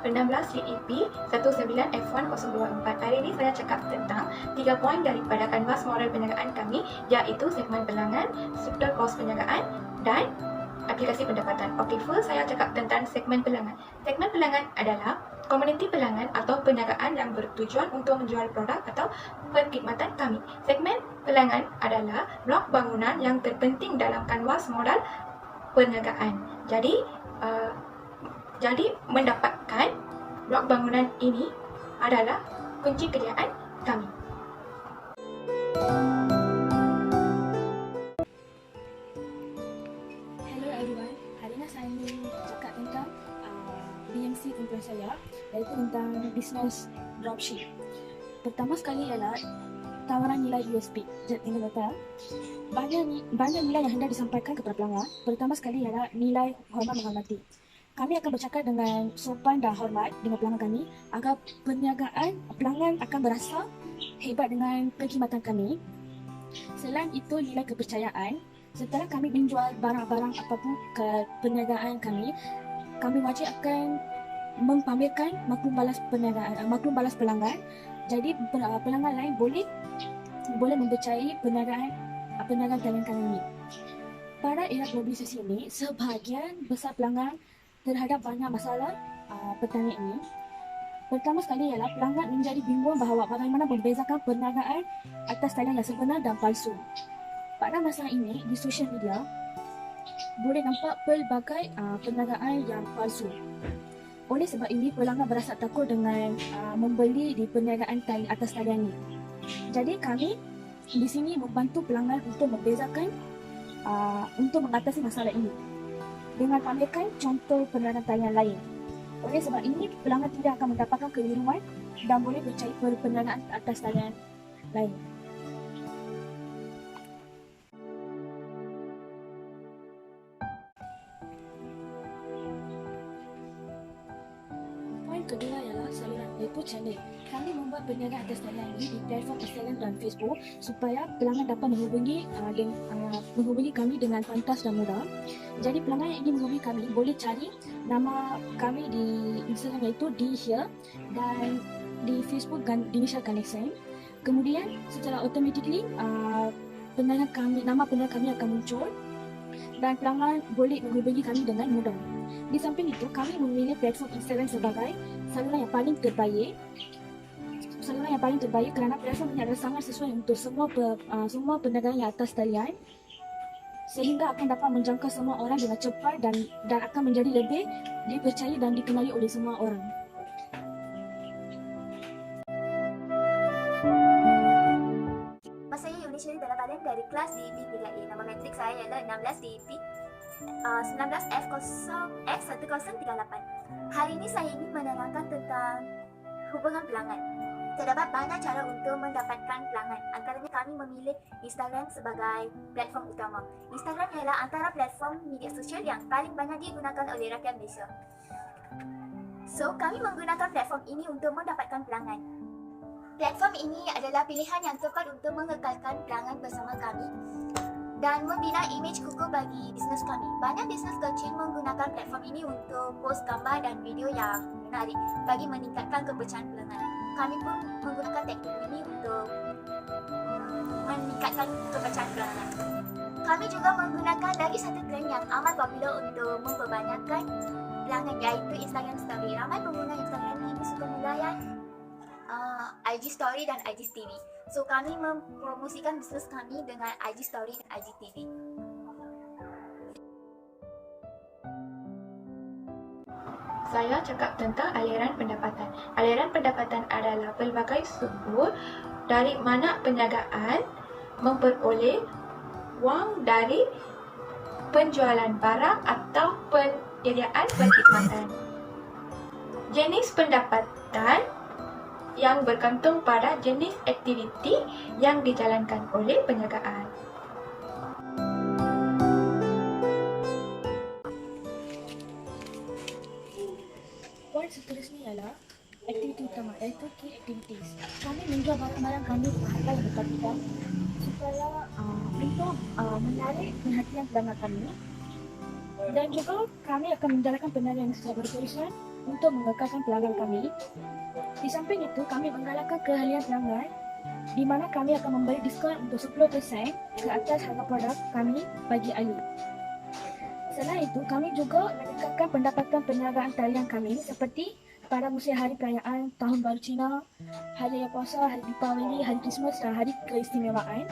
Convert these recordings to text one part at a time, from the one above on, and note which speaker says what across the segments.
Speaker 1: 16 CEP 19F1024. Hari ini saya cakap tentang 3 poin daripada kanvas model perniagaan kami, iaitu segmen pelanggan, struktur kos perniagaan dan aplikasi pendapatan. Okey, first saya cakap tentang segmen pelanggan. Segmen pelanggan adalah komuniti pelanggan atau perniagaan yang bertujuan untuk menjual produk atau perkhidmatan kami. Segmen pelanggan adalah blok bangunan yang terpenting dalam kanvas modal perniagaan. Jadi mendapatkan blok bangunan ini adalah kunci kejayaan kami.
Speaker 2: Hello everyone, hari ini saya ingin cakap tentang BMC tujuan saya, iaitu tentang business dropship. Pertama sekali ialah tawaran nilai USP. Jadi ini kata banyak nilai yang hendak disampaikan kepada pelanggan. Pertama sekali ialah nilai hormat menghormati. Kami akan bercakap dengan sopan dan hormat dengan pelanggan kami agar pelanggan akan berasa hebat dengan perkhidmatan kami. Selain itu, nilai kepercayaan. Setelah kami menjual barang-barang apapun ke perniagaan kami wajib akan mempamerkan maklum balas pelanggan. Jadi pelanggan lain boleh mempercayai perniagaan kalian ini. Pada era globalisasi ini, sebahagian besar pelanggan terhadap banyak masalah pertanian ini. Pertama sekali ialah pelanggan menjadi bingung bahawa bagaimana membezakan perniagaan atas talian yang sebenar dan palsu. Pada masa ini, di sosial media boleh nampak pelbagai perniagaan yang palsu. Oleh sebab ini, pelanggan berasa takut dengan membeli di perniagaan atas talian ini. Jadi kami di sini membantu pelanggan untuk membezakan untuk mengatasi masalah ini dengan pamerkan contoh perniagaan talian lain. Oleh sebab ini, pelanggan tidak akan mendapatkan keliruan dan boleh percaya perniagaan atas talian lain. Poin kedua ialah saluran, iaitu channel. Kami membuat perniagaan atas talian ini di platform Instagram dan Facebook supaya pelanggan dapat menghubungi kami dengan pantas dan mudah. Jadi pelanggan yang ingin menghubungi kami boleh cari nama kami di Instagram, iaitu di here, dan di Facebook Initial Connection. Kemudian secara automatically nama pelanggan kami akan muncul dan pelanggan boleh menghubungi kami dengan mudah. Di samping itu, kami memilih platform Instagram sebagai saluran yang paling terbaik kerana platform ini adalah sangat sesuai untuk semua perniagaan yang atas talian, sehingga akan dapat menjangkau semua orang dengan cepat dan akan menjadi lebih dipercayai dan dikenali oleh semua orang.
Speaker 3: Saya Yunisha Dalabadan dari kelas DEP 3A. Nama matrik saya ialah 16 DEP 19F1038. Hari ini saya ingin menerangkan tentang hubungan pelanggan. Terdapat banyak cara untuk mendapatkan pelanggan. Antaranya kami memilih Instagram sebagai platform utama. Instagram ialah antara platform media sosial yang paling banyak digunakan oleh rakyat Malaysia. So, kami menggunakan platform ini untuk mendapatkan pelanggan. Platform ini adalah pilihan yang tepat untuk mengekalkan pelanggan bersama kami dan membina imej kukuh bagi bisnes kami. Banyak bisnes kecil menggunakan platform ini untuk post gambar dan video yang menarik bagi meningkatkan kepercayaan pelanggan. Kami pun menggunakan teknik ini untuk meningkatkan kepercayaan pelanggan. Kami juga menggunakan lagi satu trend yang amat popular untuk memperbanyakkan pelanggan, iaitu Instagram Story. Ramai pengguna Instagram ini suka melayan IG Story dan IG TV. So, kami mempromosikan bisnes kami dengan IG Story dan IG TV.
Speaker 1: Saya cakap tentang aliran pendapatan. Aliran pendapatan adalah pelbagai sumber dari mana perniagaan memperoleh wang dari penjualan barang atau penyediaan perkhidmatan. Jenis pendapatan yang bergantung pada jenis aktiviti yang dijalankan oleh perniagaan.
Speaker 2: Poin seterusnya ialah aktiviti utama, iaitu key activities. Kami menjual barang-barang kami dengan harga yang berkaitan supaya untuk menarik perhatian pelanggan kami, dan juga kami akan menjalankan perniagaan secara berterusan untuk mengekalkan pelanggan kami. Di samping itu, kami menggalakkan kehadiran pelanggan di mana kami akan memberi diskaun untuk 10% ke atas harga produk kami bagi ahli. Selain itu, kami juga meningkatkan pendapatan perniagaan talian kami seperti pada musim hari perayaan Tahun Baru Cina, Hari Raya Puasa, Hari Deepawali, Hari Christmas dan Hari Keistimewaan.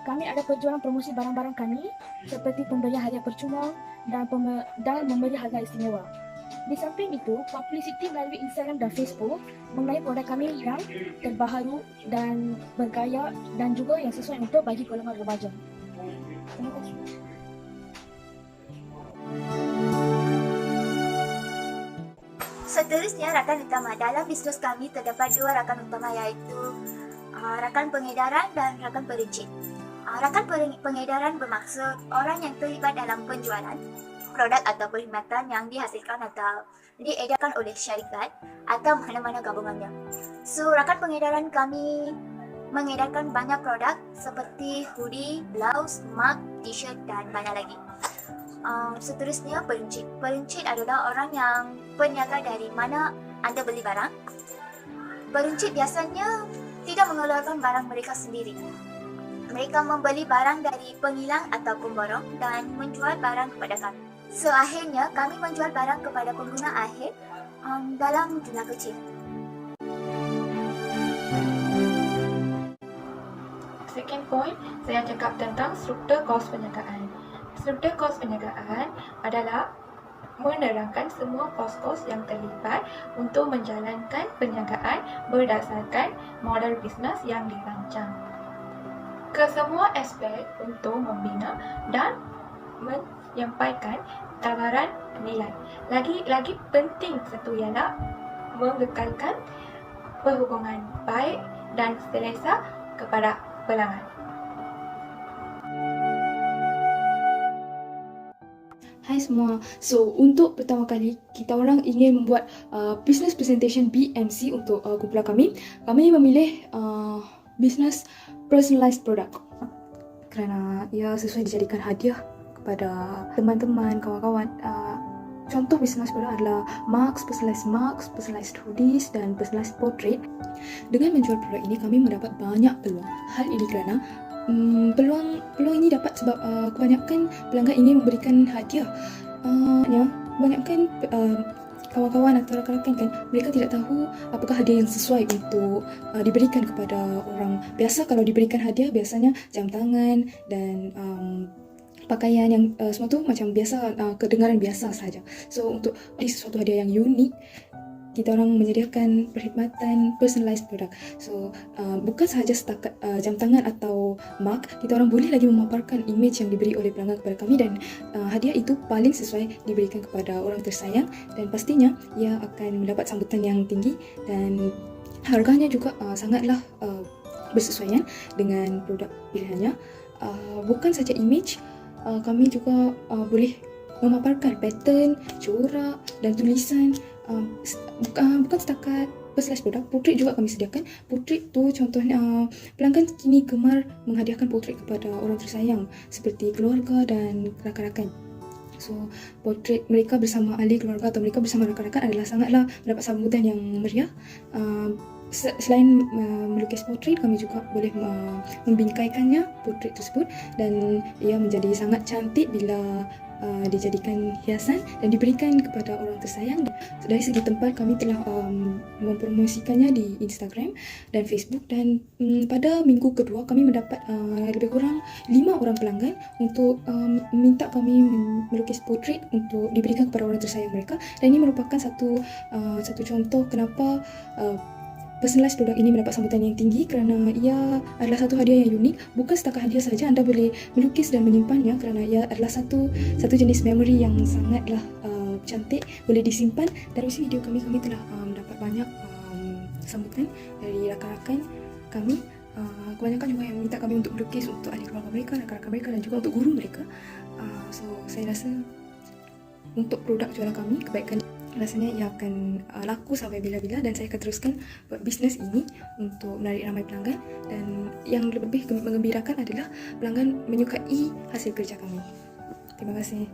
Speaker 2: Kami ada penjualan promosi barang-barang kami seperti pemberian hadiah percuma dan memberi harga istimewa. Di samping itu, publicity melalui Instagram dan Facebook mengenai produk kami yang terbaru dan bergaya dan juga yang sesuai untuk bagi golongan remaja. Terima kasih.
Speaker 3: Seterusnya, rakan utama. Dalam bisnes kami terdapat dua rakan utama, iaitu rakan pengedaran dan rakan perincit. Rakan pengedaran bermaksud orang yang terlibat dalam penjualan produk atau perkhidmatan yang dihasilkan atau diedarkan oleh syarikat atau mana-mana gabungannya. So, rakan pengedaran kami mengedarkan banyak produk seperti hoodie, blouse, mug, t-shirt dan banyak lagi. Seterusnya, perincit. Perincit adalah orang yang peniaga dari mana anda beli barang. Perincit biasanya tidak mengeluarkan barang mereka sendiri. Mereka membeli barang dari pengilang atau pemborong dan menjual barang kepada kami. So, akhirnya kami menjual barang kepada pengguna akhir dalam jumlah kecil.
Speaker 1: Second point, saya cakap tentang struktur kos perniagaan. Struktur kos perniagaan adalah menerangkan semua kos-kos yang terlibat untuk menjalankan perniagaan berdasarkan model bisnes yang dirancang. Kesemua aspek untuk membina dan menyampaikan tawaran nilai. Lagi penting satu ialah mengekalkan perhubungan baik dan selesa kepada pelanggan.
Speaker 4: Hai semua. So, untuk pertama kali kita orang ingin membuat business presentation BMC untuk kumpulan kami. Kami memilih business personalized product kerana ia sesuai dijadikan hadiah kepada teman-teman, kawan-kawan. Contoh business product adalah mugs, personalized hoodies dan personalized portrait. Dengan menjual produk ini, kami mendapat banyak peluang. Hal ini kerana peluang ini dapat sebab kebanyakan pelanggan ingin memberikan hadiah. Kebanyakan kawan-kawan atau rakan-rakan kan, mereka tidak tahu apakah hadiah yang sesuai untuk diberikan kepada orang. Biasa kalau diberikan hadiah biasanya jam tangan dan pakaian yang semua tu macam biasa, kedengaran biasa saja. So, untuk sesuatu hadiah yang unik, kita orang menyediakan perkhidmatan personalized product. So, bukan sahaja setakat jam tangan atau mug, kita orang boleh lagi memaparkan image yang diberi oleh pelanggan kepada kami dan hadiah itu paling sesuai diberikan kepada orang tersayang dan pastinya ia akan mendapat sambutan yang tinggi dan harganya juga sangatlah bersesuaian dengan produk pilihannya. Bukan saja image, kami juga boleh memaparkan pattern, corak dan tulisan. Bukan setakat personalized produk, portrait juga kami sediakan. Portrait tu contohnya pelanggan kini gemar menghadiahkan portrait kepada orang tersayang seperti keluarga dan rakan-rakan. So, portrait mereka bersama ahli keluarga atau mereka bersama rakan-rakan adalah sangatlah mendapat sambutan yang meriah. Selain melukis portrait, kami juga boleh membingkaikannya portrait tersebut dan ia menjadi sangat cantik bila dijadikan hiasan dan diberikan kepada orang tersayang. Dari segi tempat, kami telah mempromosikannya di Instagram dan Facebook dan pada minggu kedua kami mendapat lebih kurang 5 orang pelanggan untuk minta kami melukis portrait untuk diberikan kepada orang tersayang mereka, dan ini merupakan satu contoh kenapa personalized produk ini mendapat sambutan yang tinggi kerana ia adalah satu hadiah yang unik. Bukan setakat hadiah saja, anda boleh melukis dan menyimpannya kerana ia adalah satu jenis memori yang sangatlah cantik, boleh disimpan. Dari video kami telah mendapat banyak sambutan dari rakan-rakan kami. Kebanyakan juga yang minta kami untuk melukis untuk ahli keluarga mereka, rakan-rakan mereka dan juga untuk guru mereka. So, saya rasa untuk produk jualan kami, kebaikan rasanya ia akan laku sampai bila-bila dan saya akan teruskan buat bisnes ini untuk menarik ramai pelanggan, dan yang lebih mengembirakan adalah pelanggan menyukai hasil kerja kami. Terima kasih.